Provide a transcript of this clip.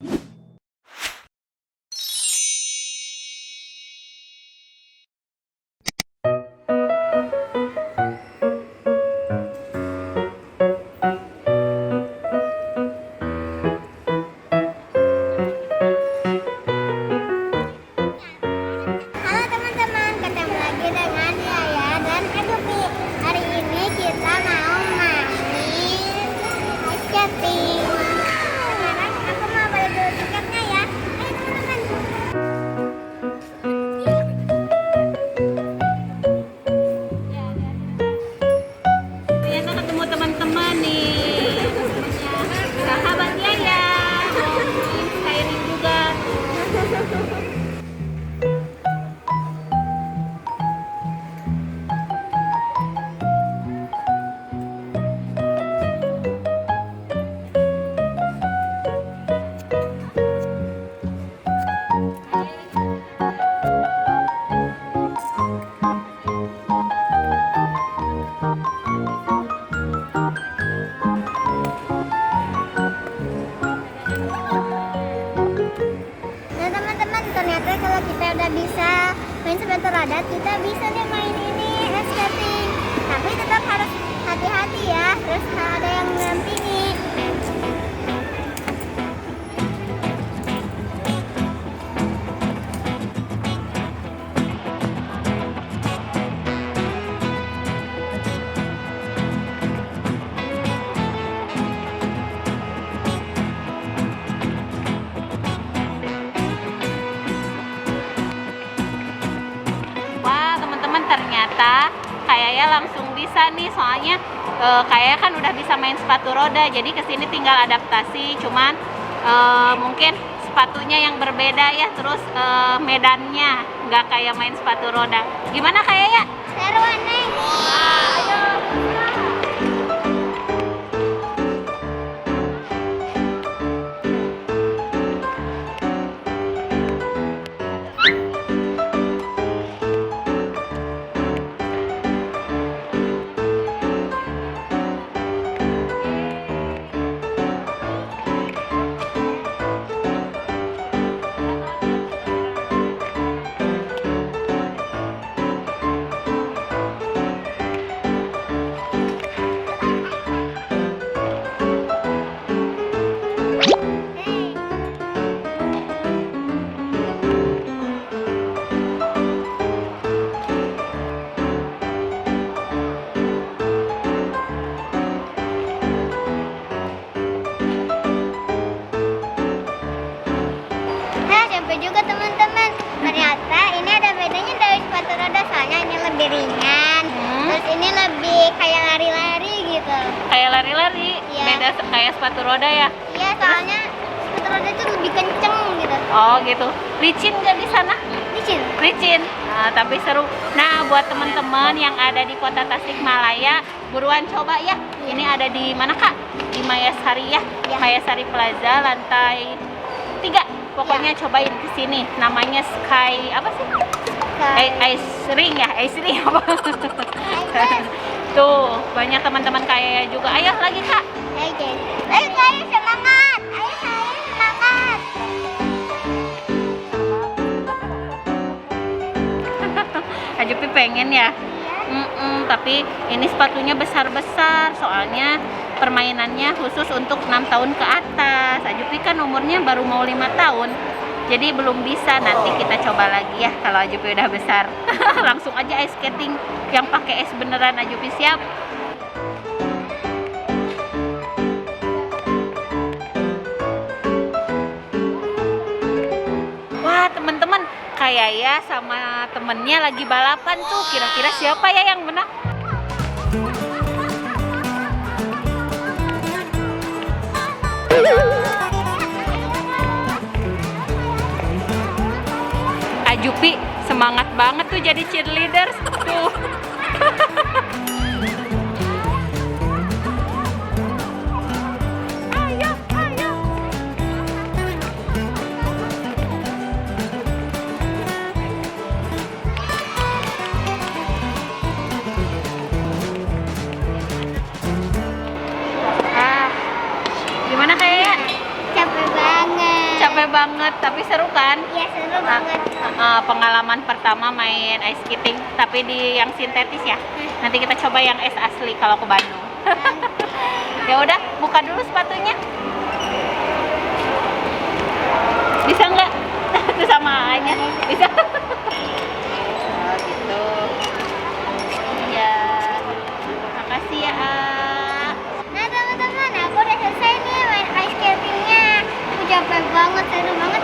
Halo teman-teman, ketemu lagi dengan Yaya dan Adupi. Hari ini kita mau main ice skating. Sekarang aku mau beli dulu tiketnya ya. Ayo teman-teman. Ternyata ketemu teman-teman nih. Sahabat Yaya, Kairin juga. Nah teman-teman, ternyata kalau kita udah bisa main sepatu roda, kita bisa nih main ini ice skating. Tapi tetap harus hati-hati ya, terus ada yang mendampingi. Wah teman-teman, ternyata kayaknya langsung bisa nih, soalnya kayaknya kan udah bisa main sepatu roda, jadi kesini tinggal adaptasi, cuman mungkin sepatunya yang berbeda ya, terus medannya nggak kayak main sepatu roda. Gimana kayaknya? Seru aneh. Ayo. Nah, sampai juga teman-teman. Ternyata ini ada bedanya dari sepatu roda, soalnya ini lebih ringan. Terus ini lebih kayak lari-lari gitu. Kayak lari-lari, Iya. beda kayak sepatu roda ya? Iya, soalnya sepatu roda itu lebih kenceng gitu. Oh gitu. Licin nggak di sana? Licin. Licin, tapi seru. Nah, buat teman-teman yang ada di Kota Tasikmalaya, buruan coba ya. Ini ada di mana Kak? Di Mayasari ya, Ya. Mayasari Plaza lantai 3. Pokoknya cobain ke sini. Namanya Sky apa sih? Ice Ring ya, Ice Ring apa? Tuh, banyak teman-teman kayak juga. Ayo lagi Kak. Oke. Ayo Kak, semangat. Ayo Kak, semangat. Ajupi pengen ya. Iya. Tapi ini sepatunya besar-besar, soalnya permainannya khusus untuk 6 tahun ke atas. Ajupi kan umurnya baru mau 5 tahun, jadi belum bisa. Nanti kita coba lagi ya kalau Ajupi udah besar. Langsung aja ice skating yang pakai es beneran. Ajupi siap. Wah teman-teman, kayak ya sama temennya lagi balapan tuh. Kira-kira siapa ya yang menang? Ajupi semangat banget tuh jadi cheerleaders tuh. Ayo, ayo. Gimana kayaknya? Capek banget. banget, tapi seru kan? Iya, seru banget. Pengalaman pertama main ice skating, tapi di yang sintetis ya. Nanti kita coba yang es asli kalau ke Bandung. Ya udah, buka dulu sepatunya. Bisa nggak? Itu sama A-nya. Bisa. Oh, gitu. Ya. Makasih ya, A. Nah teman-teman, aku udah selesai nih main ice skatingnya. Aku capek banget, seru banget